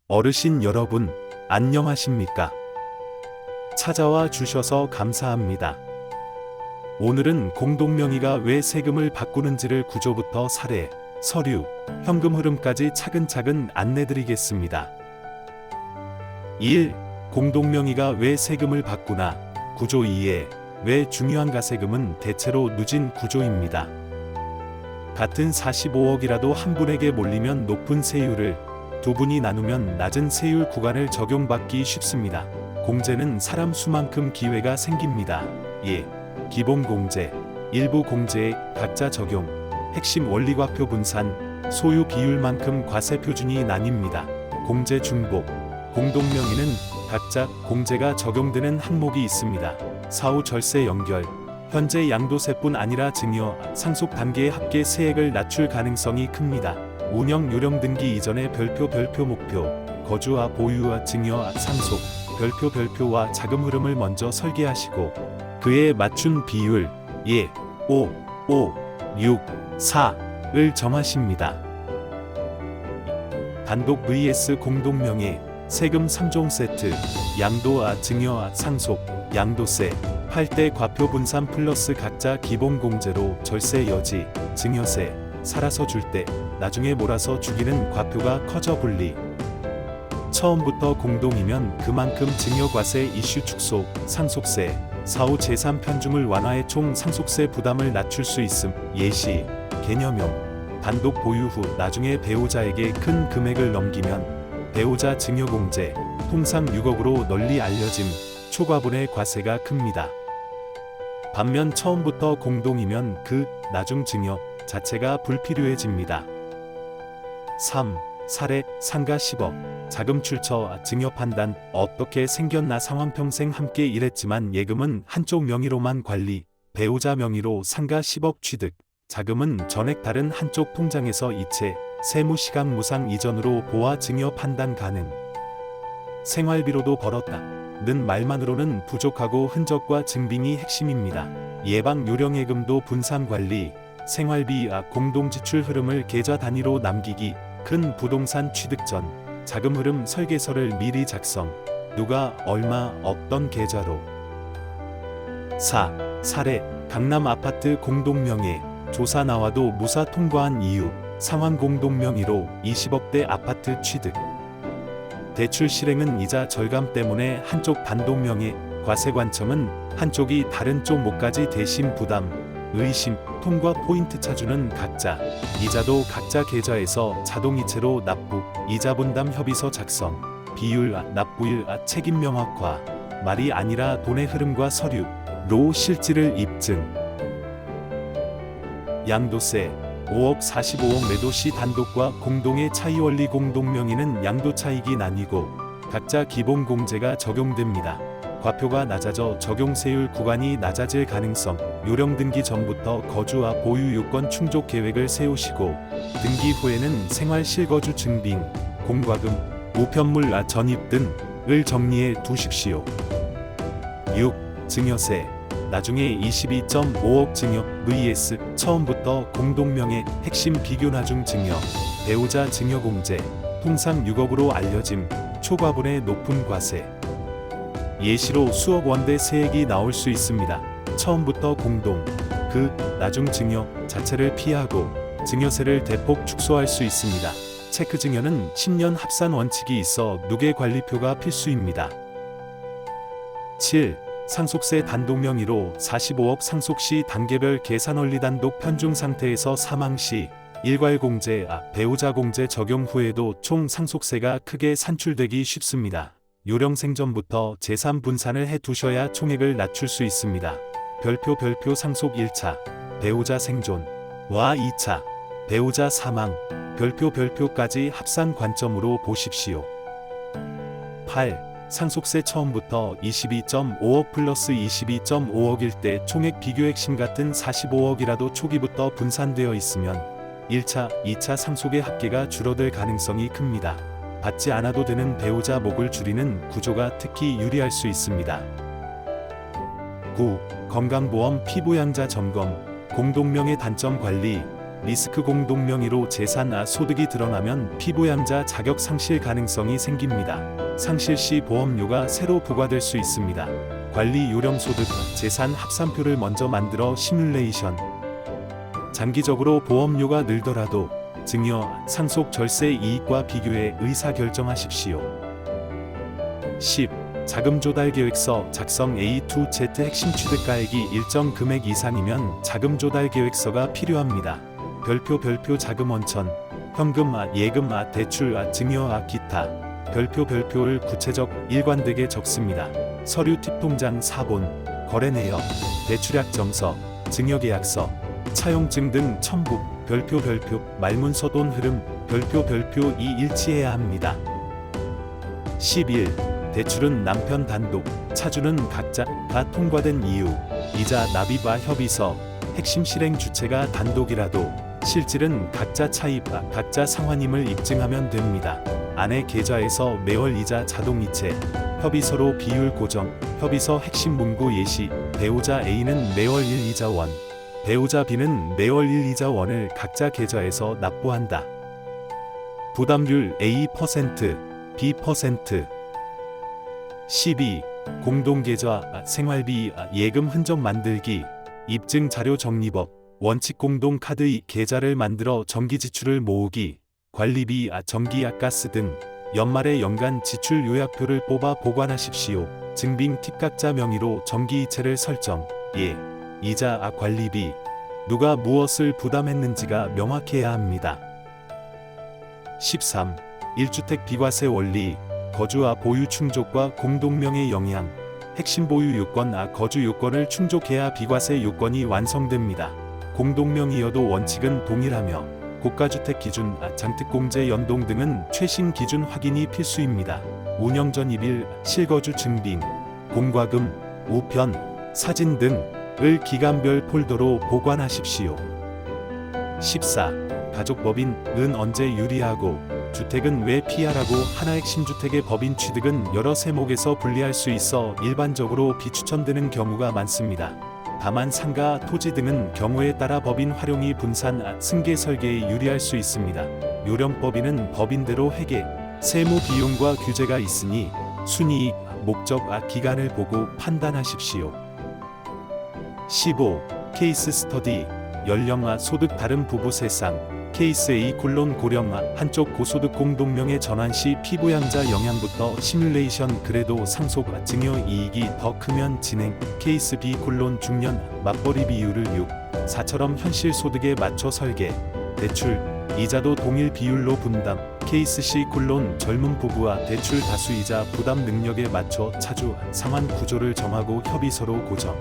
어르신 여러분, 안녕하십니까? 찾아와 주셔서 감사합니다. 오늘은 공동명의가 왜 세금을 바꾸는지를 구조부터 사례, 서류, 현금 흐름까지 차근차근 안내드리겠습니다. 1. 공동명의가 왜 세금을 바꾸나? 구조 2에 왜 중요한가? 세금은 대체로 누진 구조입니다. 같은 45억이라도 한 분에게 몰리면 높은 세율을, 두 분이 나누면 낮은 세율 구간을 적용받기 쉽습니다. 공제는 사람 수만큼 기회가 생깁니다. 예. 기본 공제, 일부 공제에 각자 적용, 핵심 원리과표 분산, 소유 비율만큼 과세 표준이 나뉩니다. 공제 중복, 공동명의는 각자 공제가 적용되는 항목이 있습니다. 사후 절세 연결, 현재 양도세뿐 아니라 증여, 상속 단계의 합계 세액을 낮출 가능성이 큽니다. 운영 요령 등기 이전에 별표 목표, 거주와 보유와 증여와 상속, 별표와 자금 흐름을 먼저 설계하시고 그에 맞춘 비율 5, 6, 4을 정하십니다. 단독 vs 공동명의, 세금 3종 세트, 양도와 증여와 상속, 양도세, 8대 과표 분산 플러스 각자 기본 공제로 절세 여지, 증여세, 살아서 줄 때 나중에 몰아서 주기는 과표가 커져 분리. 처음부터 공동이면 그만큼 증여과세 이슈 축소, 상속세, 사후 재산 편중을 완화해 총 상속세 부담을 낮출 수 있음. 예시, 개념형, 단독 보유 후 나중에 배우자에게 큰 금액을 넘기면 배우자 증여공제, 통상 6억으로 널리 알려짐, 초과분의 과세가 큽니다. 반면 처음부터 공동이면 그 나중 증여 자체가 불필요해집니다. 3. 사례, 상가 10억, 자금 출처, 증여 판단, 어떻게 생겼나? 상황 평생 함께 일했지만 예금은 한쪽 명의로만 관리, 배우자 명의로 상가 10억 취득, 자금은 전액 다른 한쪽 통장에서 이체, 세무시각 무상 이전으로 보아 증여 판단 가능. 생활비로도 벌었다 는 말만으로는 부족하고 흔적과 증빙이 핵심입니다. 예방 요령예금도 분산 관리, 생활비, 공동지출 흐름을 계좌 단위로 남기기, 큰 부동산 취득 전 자금 흐름 설계서를 미리 작성, 누가 얼마 어떤 계좌로. 4. 사례, 강남 아파트 공동명의, 조사 나와도 무사 통과한 이유, 상환 공동명의로 20억대 아파트 취득. 대출 실행은 이자 절감 때문에 한쪽 단독명의, 과세 관점은 한쪽이 다른 쪽 몫까지 대신 부담, 의심, 통과 포인트 차주는 각자, 이자도 각자 계좌에서 자동이체로 납부, 이자 분담 협의서 작성, 비율, 납부일, 책임 명확화, 말이 아니라 돈의 흐름과 서류로 실질을 입증. 양도세, 5억 45억 매도 시 단독과 공동의 차이 원리. 공동명의는 양도 차익이 나뉘고 각자 기본 공제가 적용됩니다. 과표가 낮아져 적용세율 구간이 낮아질 가능성, 요령 등기 전부터 거주와 보유 요건 충족 계획을 세우시고 등기 후에는 생활 실거주 증빙, 공과금, 우편물 전입 등을 정리해 두십시오. 6. 증여세, 나중에 22.5억 증여 vs 처음부터 공동명의, 핵심 비교 나중 증여, 배우자 증여공제, 통상 6억으로 알려짐, 초과분의 높은 과세. 예시로 수억 원대 세액이 나올 수 있습니다. 처음부터 공동, 그 나중 증여 자체를 피하고 증여세를 대폭 축소할 수 있습니다. 체크 증여는 10년 합산 원칙이 있어 누계 관리표가 필수입니다. 7. 상속세 단독명의로 45억 상속 시 단계별 계산 원리. 단독 편중 상태에서 사망 시 일괄 공제, 배우자 공제 적용 후에도 총 상속세가 크게 산출되기 쉽습니다. 요령 생전부터 재산 분산을 해 두셔야 총액을 낮출 수 있습니다. 별표 상속 1차, 배우자 생존, 와 2차, 배우자 사망, 별표까지 합산 관점으로 보십시오. 8. 상속세 처음부터 22.5억 플러스 22.5억일 때 총액 비교. 핵심 같은 45억이라도 초기부터 분산되어 있으면 1차, 2차 상속의 합계가 줄어들 가능성이 큽니다. 받지 않아도 되는 배우자 몫을 줄이는 구조가 특히 유리할 수 있습니다. 9. 건강보험 피부양자 점검, 공동명의 단점 관리, 리스크 공동명의로 재산 소득이 드러나면 피부양자 자격 상실 가능성이 생깁니다. 상실 시 보험료가 새로 부과될 수 있습니다. 관리 요령 소득 재산 합산표를 먼저 만들어 시뮬레이션. 장기적으로 보험료가 늘더라도 증여, 상속 절세 이익과 비교해 의사결정하십시오. 10. 자금 조달 계획서 작성. A2Z 핵심 취득가액이 일정 금액 이상이면 자금 조달 계획서가 필요합니다. 별표 자금 원천, 현금 예금 대출 증여 기타. 별표를 구체적 일관되게 적습니다. 서류 팁 통장 사본, 거래 내역, 대출약 점서, 증여계약서, 차용증 등 첨부. 별표 말문서 돈 흐름. 별표 이 일치해야 합니다. 11. 대출은 남편 단독, 차주는 각자가 통과된 이유, 이자 납입 협의서, 핵심 실행 주체가 단독이라도 실질은 각자 차입 각자 상환임을 입증하면 됩니다. 아내 계좌에서 매월 이자 자동이체, 협의서로 비율 고정, 협의서 핵심 문구 예시, 배우자 A는 매월 1이자 원, 배우자 B는 매월 1이자 원을 각자 계좌에서 납부한다. 부담률 A%, B%. 12. 공동계좌, 생활비, 예금 흔적 만들기, 입증 자료 정리법, 원칙 공동카드 계좌를 만들어 정기지출을 모으기, 관리비, 전기, 가스 등 연말에 연간 지출 요약표를 뽑아 보관하십시오. 증빙 팁 각자 명의로 정기이체를 설정. 예. 이자, 관리비, 누가 무엇을 부담했는지가 명확해야 합니다. 13. 1주택 비과세 원리, 거주 보유 충족과 공동명의 영향, 핵심 보유 요건 거주 요건을 충족해야 비과세 요건이 완성됩니다. 공동명의여도 원칙은 동일하며 고가주택 기준, 장특공제 연동 등은 최신 기준 확인이 필수입니다. 운영 전입일, 실거주 증빙, 공과금, 우편, 사진 등을 기간별 폴더로 보관하십시오. 14. 가족법인은 언제 유리하고 주택은 왜 피하라고. 하나 핵심 주택의 법인 취득은 여러 세목에서 분리할 수 있어 일반적으로 비추천되는 경우가 많습니다. 다만 상가, 토지 등은 경우에 따라 법인 활용이 분산, 승계 설계에 유리할 수 있습니다. 요령법인은 법인대로 회계, 세무 비용과 규제가 있으니 순이익, 목적, 기간을 보고 판단하십시오. 15. 케이스 스터디, 연령, 소득 다른 부부 세상, 케이스 A 고령, 한쪽 고소득 공동명의 전환 시 피부양자 영향부터 시뮬레이션. 그래도 상속, 증여 이익이 더 크면 진행. 케이스 B 중년, 맞벌이 비율을 6, 4처럼 현실 소득에 맞춰 설계. 대출, 이자도 동일 비율로 분담. 케이스 C 젊은 부부와 대출 다수이자 부담 능력에 맞춰 차주, 상환 구조를 정하고 협의서로 고정.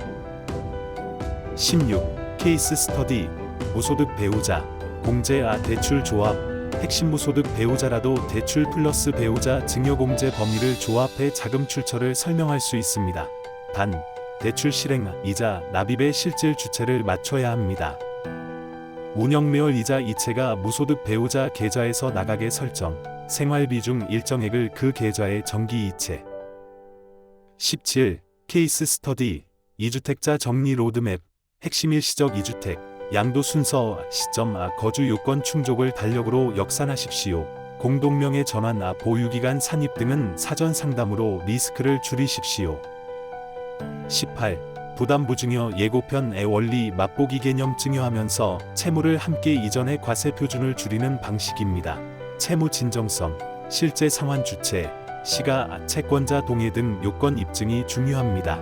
16. 케이스 스터디, 무소득 배우자, 공제, 대출 조합, 핵심 무소득 배우자라도 대출 플러스 배우자 증여공제 범위를 조합해 자금 출처를 설명할 수 있습니다. 단, 대출 실행, 이자, 납입의 실질 주체를 맞춰야 합니다. 운영 매월 이자 이체가 무소득 배우자 계좌에서 나가게 설정, 생활비 중 일정액을 그 계좌에 정기 이체. 17. 케이스 스터디, 2주택자 정리 로드맵, 핵심 일시적 2주택, 양도 순서, 시점, 거주 요건 충족을 달력으로 역산하십시오. 공동명의 전환, 보유기간 산입 등은 사전 상담으로 리스크를 줄이십시오. 18. 부담부 증여 예고편의 원리 맛보기 개념 증여하면서 채무를 함께 이전의 과세 표준을 줄이는 방식입니다. 채무 진정성, 실제 상환 주체, 시가, 채권자 동의 등 요건 입증이 중요합니다.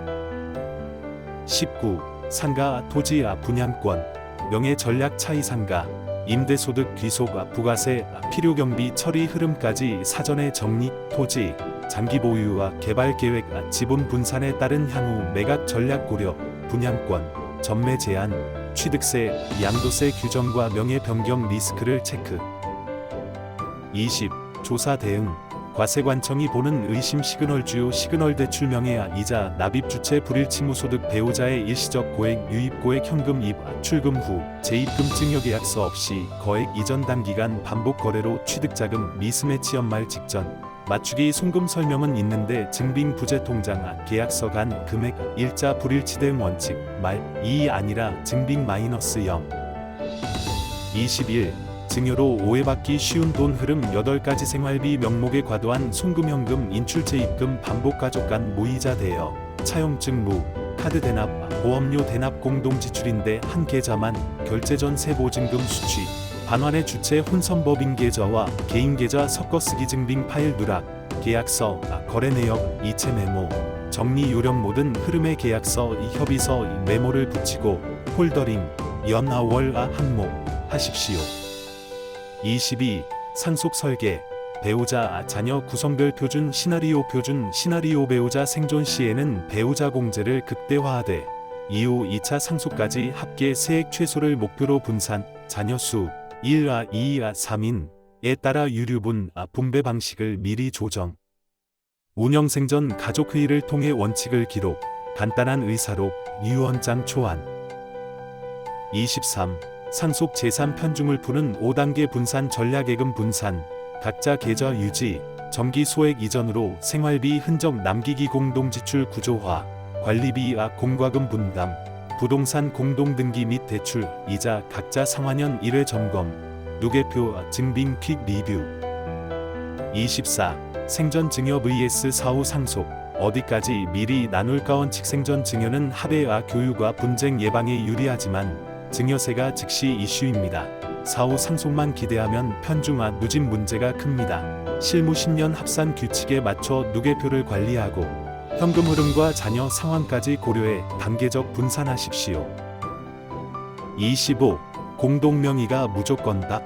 19. 상가, 토지, 분양권, 명예 전략 차이 상가, 임대소득 귀속, 부가세, 필요경비 처리 흐름까지 사전에 정리. 토지, 장기 보유와 개발 계획, 지분 분산에 따른 향후 매각 전략 고려. 분양권, 전매 제한, 취득세, 양도세 규정과 명예 변경 리스크를 체크. 20. 조사 대응, 과세관청이 보는 의심 시그널 주요 시그널 대출 명예, 이자, 납입 주체 불일치 무소득 배우자의 일시적 고액 유입 고액 현금 입, 출금 후 재입금 증여계약서 없이 거액 이전 단기간 반복 거래로 취득자금 미스매치 연말 직전 맞추기 송금 설명은 있는데 증빙 부재 통장, 계약서 간 금액, 일자 불일치 대응 원칙 말 2이 아니라 증빙 -0. 21. 증여로 오해받기 쉬운 돈 흐름 8가지 생활비 명목에 과도한 송금현금 인출체입금 반복 가족 간 무이자 대여 차용증 무 카드 대납 보험료 대납 공동지출인데 한 계좌만 결제 전 세보증금 수취 반환의 주체 혼선법인 계좌와 개인 계좌 섞어쓰기 증빙 파일 누락 계약서 거래 내역 이체 메모 정리 요령 모든 흐름의 계약서 협의서 메모를 붙이고 폴더링 연월 항목 하십시오. 22. 상속 설계 배우자 자녀 구성별 표준 시나리오 배우자 생존 시에는 배우자 공제를 극대화하되 이후 2차 상속까지 합계 세액 최소를 목표로 분산 자녀 수 1와 2와 3인에 따라 유류분 분배 방식을 미리 조정 운영 생전 가족회의를 통해 원칙을 기록 간단한 의사록 유언장 초안 23. 상속 재산 편중을 푸는 5단계 분산 전략예금 분산 각자 계좌 유지 정기 소액 이전으로 생활비 흔적 남기기 공동지출 구조화 관리비와 공과금 분담 부동산 공동등기 및 대출 이자 각자 상환연 1회 점검 누계표 증빙 퀵 리뷰 24. 생전 증여 vs 사후 상속 어디까지 미리 나눌까 원칙 생전 증여는 합의와 교육과 분쟁 예방에 유리하지만 증여세가 즉시 이슈입니다. 사후 상속만 기대하면 편중화 누진 문제가 큽니다. 실무 10년 합산 규칙에 맞춰 누계표를 관리하고 현금 흐름과 자녀 상황까지 고려해 단계적 분산하십시오. 25. 공동명의가 무조건다.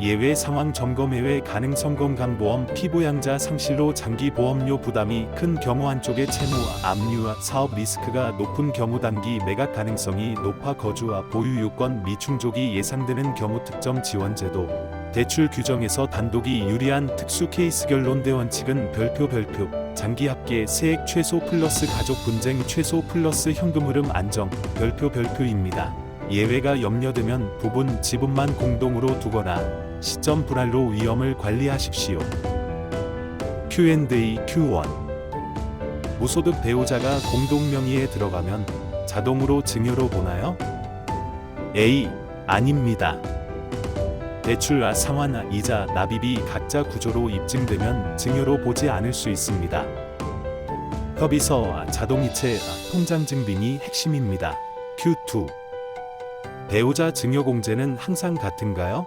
예외 상황 점검 해외 가능성 건강보험 피부양자 상실로 장기 보험료 부담이 큰 경우 한쪽의 채무 압류와 사업 리스크가 높은 경우 단기 매각 가능성이 높아 거주와 보유 요건 미충족이 예상되는 경우 특정 지원제도 대출 규정에서 단독이 유리한 특수 케이스 결론대 원칙은 별표 장기 합계 세액 최소 플러스 가족 분쟁 최소 플러스 현금 흐름 안정 별표입니다. 예외가 염려되면 부분 지분만 공동으로 두거나 시점 분할로 위험을 관리하십시오. Q&A Q1 무소득 배우자가 공동명의에 들어가면 자동으로 증여로 보나요? A. 아닙니다. 대출 상환 이자 납입이 각자 구조로 입증되면 증여로 보지 않을 수 있습니다. 협의서 자동이체 통장 증빙이 핵심입니다. Q2 배우자 증여 공제는 항상 같은가요?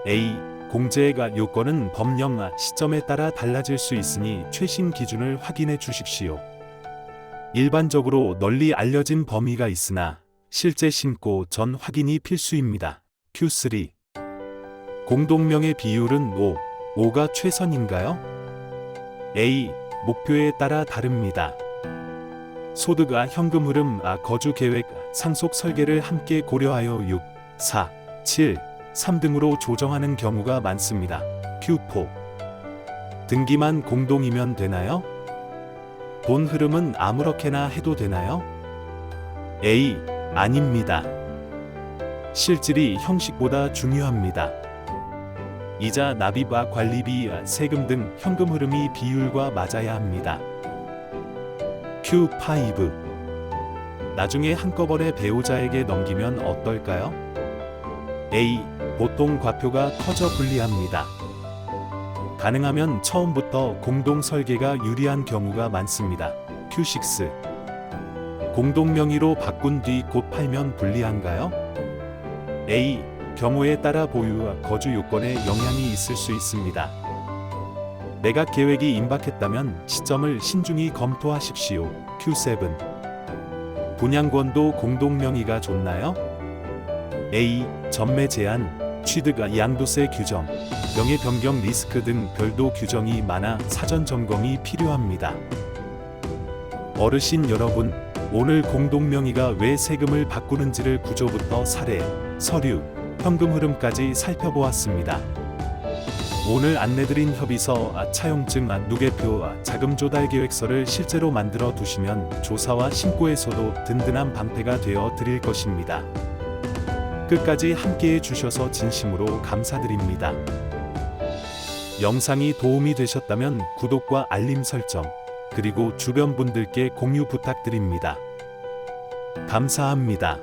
A. 공제가 요건은 법령 시점에 따라 달라질 수 있으니 최신 기준을 확인해 주십시오. 일반적으로 널리 알려진 범위가 있으나 실제 신고 전 확인이 필수입니다. Q3 공동명의 비율은 5가 최선인가요? A. 목표에 따라 다릅니다. 소득과 현금 흐름, 거주 계획, 상속 설계를 함께 고려하여 6, 4, 7, 3 등으로 조정하는 경우가 많습니다. Q4 등기만 공동이면 되나요? 돈 흐름은 아무렇게나 해도 되나요? A. 아닙니다. 실질이 형식보다 중요합니다. 이자 납입과 관리비, 세금 등 현금 흐름이 비율과 맞아야 합니다. Q5 나중에 한꺼번에 배우자에게 넘기면 어떨까요? A. 보통 과표가 커져 불리합니다. 가능하면 처음부터 공동 설계가 유리한 경우가 많습니다. Q6 공동명의로 바꾼 뒤 곧 팔면 불리한가요? A. 경우에 따라 보유와 거주 요건에 영향이 있을 수 있습니다. 매각 계획이 임박했다면 시점을 신중히 검토하십시오. Q7 분양권도 공동명의가 좋나요? A. 전매 제한, 취득 양도세 규정, 명의 변경 리스크 등 별도 규정이 많아 사전 점검이 필요합니다. 어르신 여러분, 오늘 공동명의가 왜 세금을 바꾸는지를 구조부터 사례, 서류, 현금 흐름까지 살펴보았습니다. 오늘 안내드린 협의서, 차용증, 누계표, 자금 조달 계획서를 실제로 만들어 두시면 조사와 신고에서도 든든한 방패가 되어 드릴 것입니다. 끝까지 함께해 주셔서 진심으로 감사드립니다. 영상이 도움이 되셨다면 구독과 알림 설정, 그리고 주변 분들께 공유 부탁드립니다. 감사합니다.